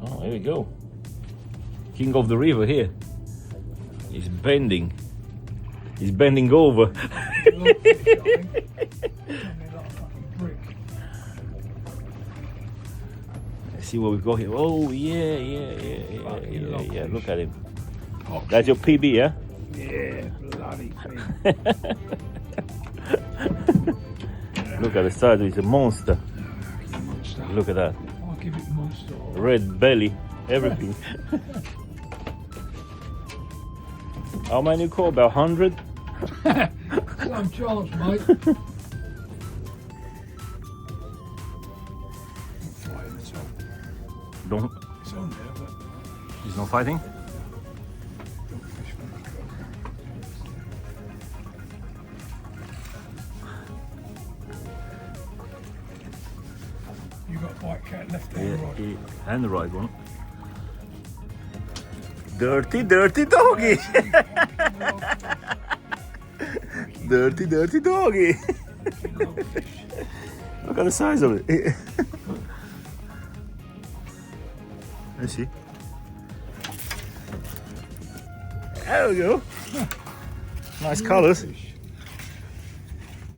Oh, here we go. King of the river here. He's bending. He's bending over. Let's see what we've got here. Oh yeah. Look at him. Oh, That's your PB, yeah? yeah, bloody thing. Look at the size. It's a monster. Monster. Look at that. I'll give it monster. Red belly, everything. How many you call? About 100? Some chance, mate. Fighting at all. Don't. It's on there, but He's not fighting? don't fish when you go. You got white cat left and right. And the right one. Dirty doggy. Dirty doggy. Look at the size of it. Let's see. There we go. Nice colors.